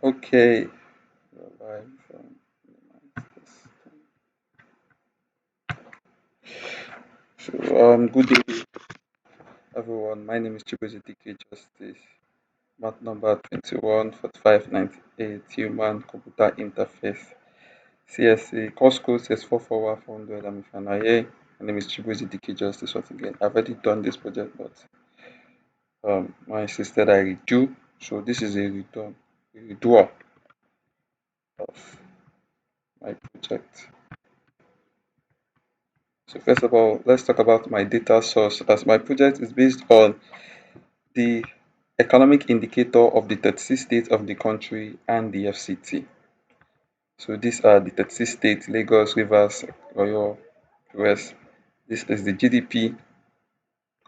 Okay. Live good day, everyone. My name is Chibuzi DK Justice. Math number 214598, Human Computer Interface. CSA, course code says 44100. I'm if you're not here. My name is Chibuzi DK Justice once again. I've already done this project, but my sister I redo. So this is a redo of my project. So first of all, let's talk about my data source as my project is based on the economic indicator of the 36 states of the country and the FCT. So these are the 36 states: Lagos, Rivers, Oyo, West. This is the GDP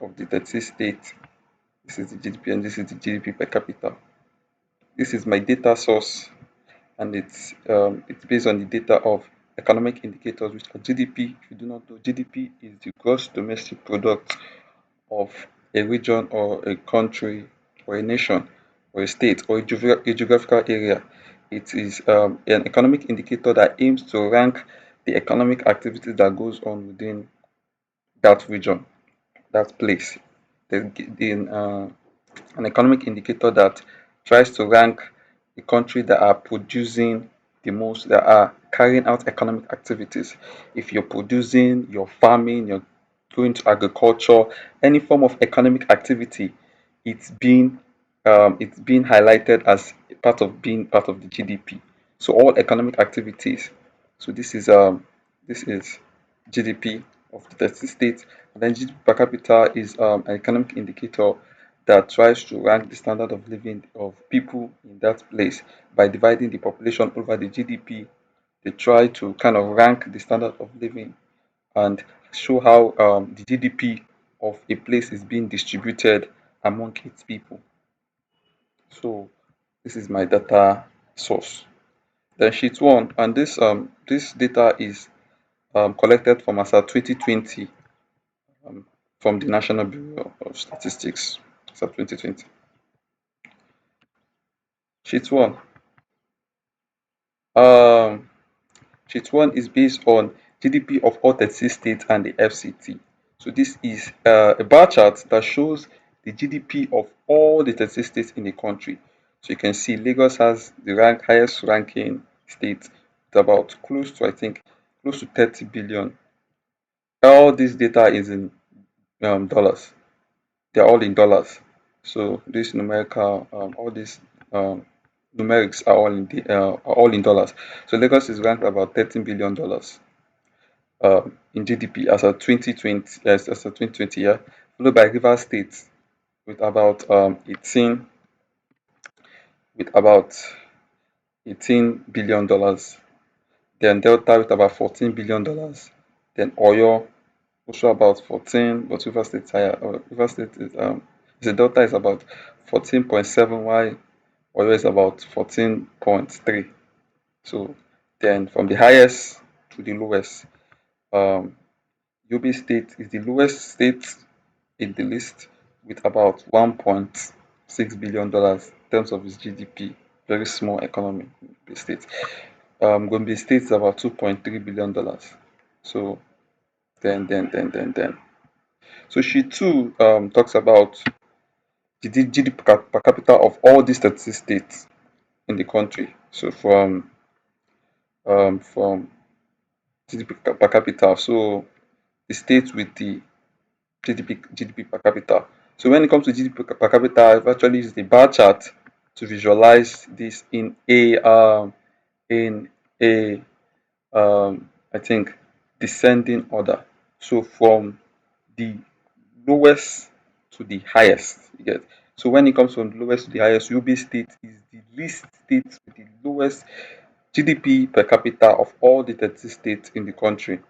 of the 36 states. This is the GDP and this is the GDP per capita. This is my data source and it's based on the data of economic indicators which are GDP. If you do not know, GDP is the gross domestic product of a region or a country or a nation or a state or a geographical area. It is an economic indicator that aims to rank the economic activity that goes on within that region, that place. An economic indicator that tries to rank the country that are producing the most, that are carrying out economic activities. If you're producing, you're farming, you're going to agriculture, any form of economic activity, it's being it's being highlighted as a part of being part of the GDP. So all economic activities. So this is GDP of the 30 states, and then GDP per capita is an economic indicator that tries to rank the standard of living of people in that place by dividing the population over the GDP. They try to kind of rank the standard of living and show how the GDP of a place is being distributed among its people. So this is my data source. Then sheet one, and this data is collected from as at 2020 um, from the National Bureau of Statistics as at 2020. Sheet one. Um, Sheet one is based on GDP of all 36 states and the FCT. So this is a bar chart that shows the GDP of all the 36 states in the country. So you can see Lagos has the highest ranking state with about close to, I think, close to 30 billion. All this data is in dollars. They're all in dollars. So this numerical, all these um, numerics are all in dollars. So Lagos is ranked about $13 billion in GDP as of 2020, yes, as of 2020, yeah, followed by Rivers State with about 18 with about $18 billion, then Delta with about $14 billion, then Oyo also about 14, but Rivers State is higher. Rivers State is the Delta is about 14.7, while Oyo is about 14.3. So then from the highest to the lowest, um, Yobe State is the lowest state in the list with about $1.6 billion in terms of its GDP. Very small economy, the state. Gombe State is about $2.3 billion. So then. So sheet two talks about the GDP per capita of all these 36 states in the country. So from GDP per capita. So the states with the GDP per capita. So when it comes to GDP per capita, I've actually used the bar chart to visualize this in a I think descending order. So from the lowest to the highest. You get. So when it comes from the lowest to the highest, UB State is the least state with the lowest GDP per capita of all the 30 states in the country.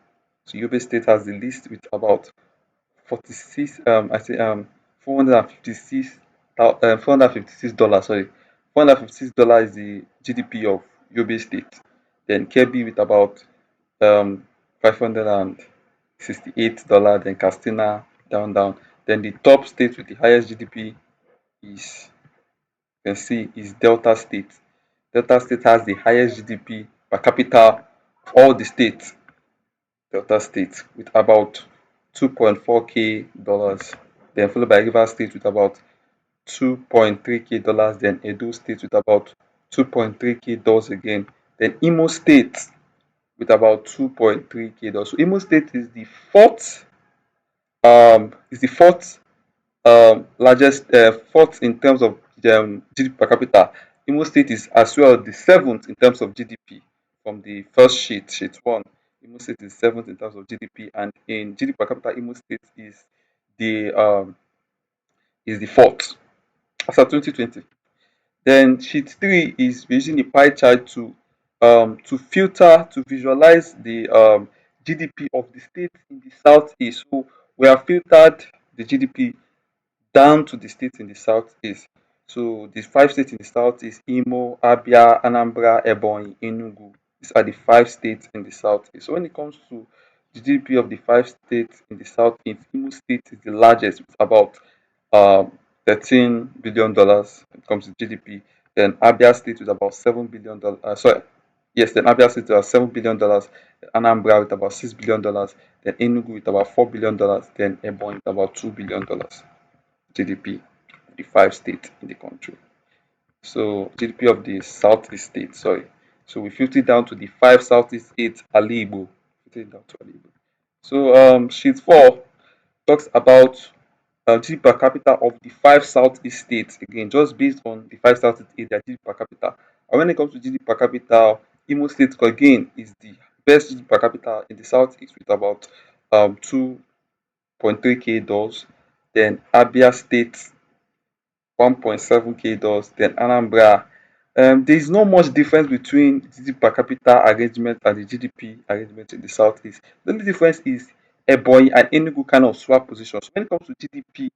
So UB State has the least with about 46 I say 456 $456, sorry. $456 is the GDP of Yobe State. Then Kebbi with about $568, then Castina down. Then the top state with the highest GDP is, you can see, is Delta State Delta State has the highest GDP per capita of all the states. Delta State with about 2.4k dollars, then followed by Rivers State with about 2.3k dollars, then Edo State with about 2.3k dollars again, then Imo State with about 2.3k dollars. So Imo State is the fourth largest, fourth in terms of GDP per capita. Imo State is as well the seventh in terms of GDP from the first sheet one. Imo State is seventh in terms of GDP, and in GDP per capita, Imo State the um, is the fourth as of 2020. Then sheet three is using a pie chart to filter to visualize the GDP of the states in the southeast. So we have filtered the GDP down to the states in the southeast. So the five states in the southeast: Imo, Abia, Anambra, Ebonyi, Enugu. These are the five states in the southeast. So when it comes to the GDP of the five states in the southeast, Imo State is the largest with about um, $13 billion when it comes to GDP. Then Abia State with about $7 billion. Sorry, yes, then Abia State with about $7 billion. Anambra with about $6 billion. Then Enugu with about $4 billion. Then Ebonyi with about $2 billion. GDP of the five states in the country. So GDP of the southeast states, sorry. So we filter it down to the five southeast states, Alibo. Filter it down to Alibo. So sheet four talks about GDP per capita of the five southeast states. Again, just based on the five southeast states, their GDP per capita. And when it comes to GDP per capita, Imo State again is the best GDP per capita in the southeast with about 2.3k dollars. Then Abia State 1.7k dollars. Then Anambra. There is not much difference between GDP per capita arrangement and the GDP arrangement in the southeast. The only difference is Ebonyi and Enugu kind of swap positions. When it comes to GDP,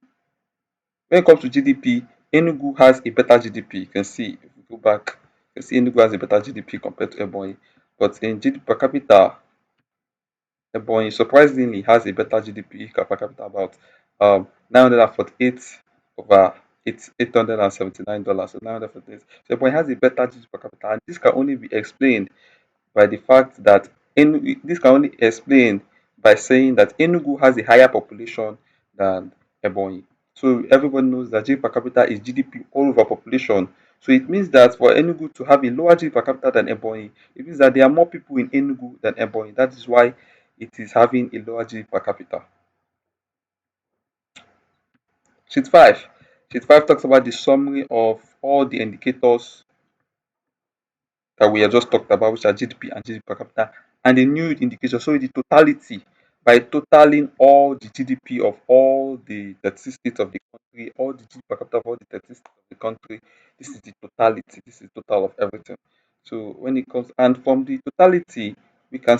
Enugu has a better GDP. You can see if you go back, you can see Enugu has a better GDP compared to Ebonyi. But in GDP per capita, Ebonyi surprisingly has a better GDP per capita, about 948 over $879. So 948. So Ebonyi has a better GDP per capita, and this can only be explained by the fact that this can only explain by saying that Enugu has a higher population than Ebonyi. So everyone knows that GDP per capita is GDP all over population. So it means that for Enugu to have a lower GDP per capita than Ebonyi, it means that there are more people in Enugu than Ebonyi. That is why it is having a lower GDP per capita. Sheet 5. Sheet 5 talks about the summary of all the indicators that we have just talked about, which are GDP and GDP per capita, and the new indicator. So the totality, by totaling all the GDP of all the 30 states of the country, all the GDP per capita of all the 30 states of the country, this is the totality. This is total of everything. So when it comes, and from the totality, we can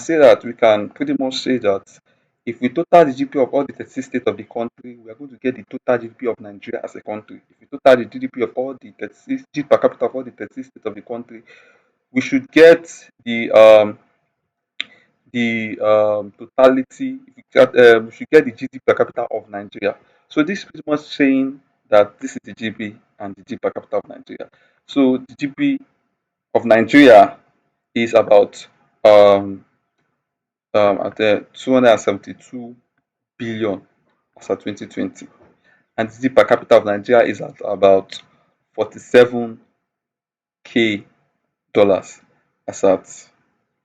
pretty much say that if we total the GDP of all the 30 states of the country, we are going to get the total GDP of Nigeria as a country. If we total the GDP of all the 36 GDP per capita of all the 36 states of the country, we should get the totality. We should get the GDP per capita of Nigeria. So this is pretty much saying that this is the GDP and the GDP per capita of Nigeria. So the GDP of Nigeria is about at 272 billion as of 2020, and the GDP per capita of Nigeria is at about 47k dollars as at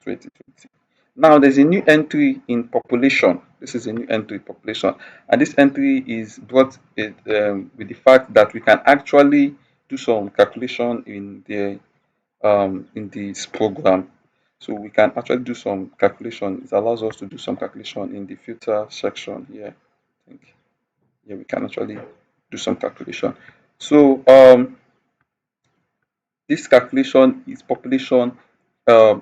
2020. Now there's a new entry in population. This is a new entry in population, and this entry is brought with the fact that we can actually do some calculation in this program. So we can actually do some calculation. It allows us to do some calculation in the filter section here. I think yeah, we can actually do some calculation. So this calculation is population.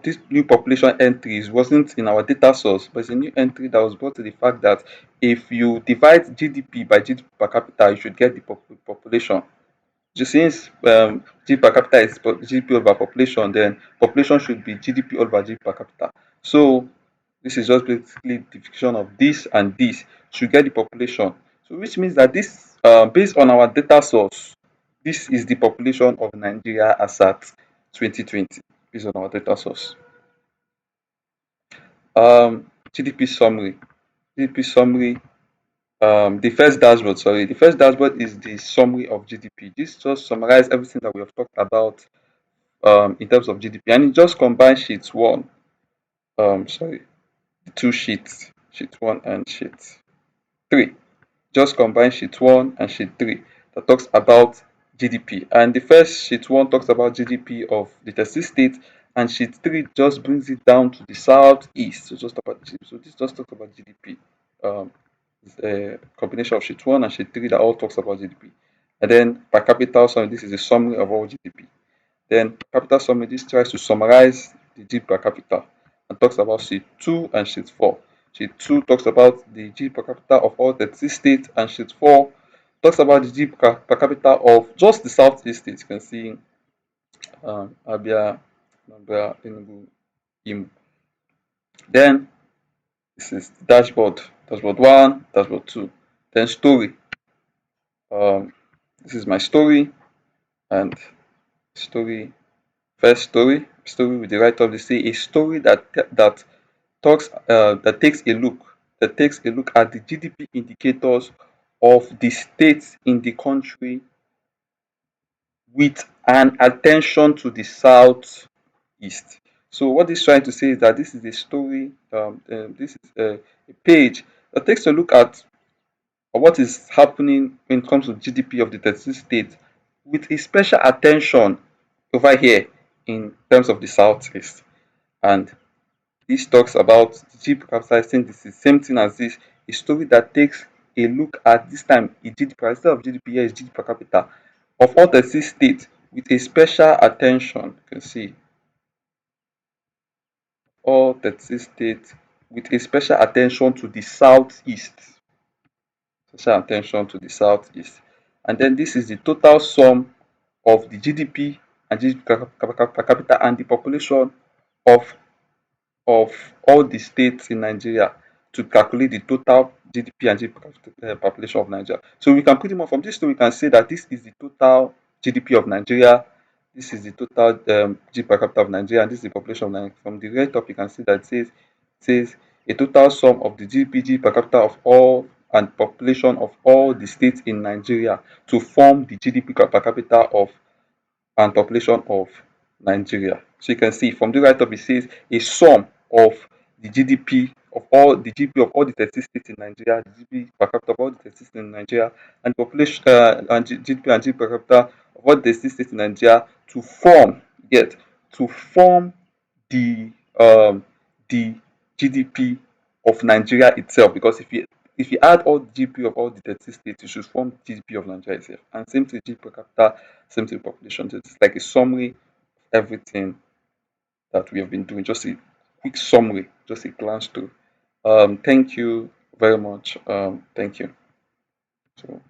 This new population entries wasn't in our data source, but it's a new entry that was brought to the fact that if you divide GDP by GDP per capita, you should get the population. Just since GDP per capita is GDP over population, then population should be GDP over GDP per capita. So this is just basically the division of this and this to get the population. So which means that based on our data source, this is the population of Nigeria as at 2020 based on our data source. GDP summary. GDP summary. The first dashboard, sorry, the first dashboard is the summary of GDP. This just summarizes everything that we have talked about in terms of GDP, and it just combines sheets one, sorry, the two sheets, sheet one and sheet three. Just combine sheet one and sheet three that talks about GDP. And the first sheet one talks about GDP of the 36 states, and sheet three just brings it down to the southeast. So just about GDP. So this just talks about GDP. Um, it's a combination of sheet one and sheet three that all talks about GDP. And then per capita summary, this is a summary of all GDP. Then capital summary, this tries to summarize the GDP per capita and talks about sheet 2 and sheet 4. Sheet 2 talks about the GDP per capita of all 36 states, and sheet 4 talks about the GDP per capita of just the southeast states. You can see Abia, Anambra, Enugu, Imo. Then this is dashboard, dashboard 1, dashboard 2. Then story. Um, this is my story, and story, first story with the right of the say a story that talks that takes a look at the GDP indicators of the states in the country with an attention to the southeast. So what this is trying to say is that this is a story, this is a page that takes a look at what is happening when it comes to GDP of the 36 states with a special attention over here in terms of the southeast. And this talks about GDP per capita. I think this is the same thing as this, a story that takes a look at this time a GDP instead of GDP, here is GDP per capita of all 36 states with a special attention. You can see all 36 states with a special attention to the southeast. Special attention to the southeast. And then this is the total sum of the GDP and GDP per capita and the population of of all the states in Nigeria to calculate the total GDP and GDP population of Nigeria. So we can pretty much from this story we can say that this is the total GDP of Nigeria, this is the total GDP per capita of Nigeria, and this is the population of Nigeria. From the right up you can see that it says a total sum of the GDP per capita of all and population of all the states in Nigeria to form the GDP per capita of and population of Nigeria. So you can see from the right up it says a sum of the GDP of all the GDP of all the 36 states in Nigeria, the GDP per capita of all the 36 states in Nigeria, and population and GDP and GDP per capita of all the 36 states in Nigeria to form yet to form the the GDP of Nigeria itself. Because if you add all the GDP of all the 36 states, you should form GDP of Nigeria itself. And same thing GDP per capita, same thing population. So it's like a summary of everything that we have been doing. Just a quick summary, just a glance through. Thank you very much. Thank you. So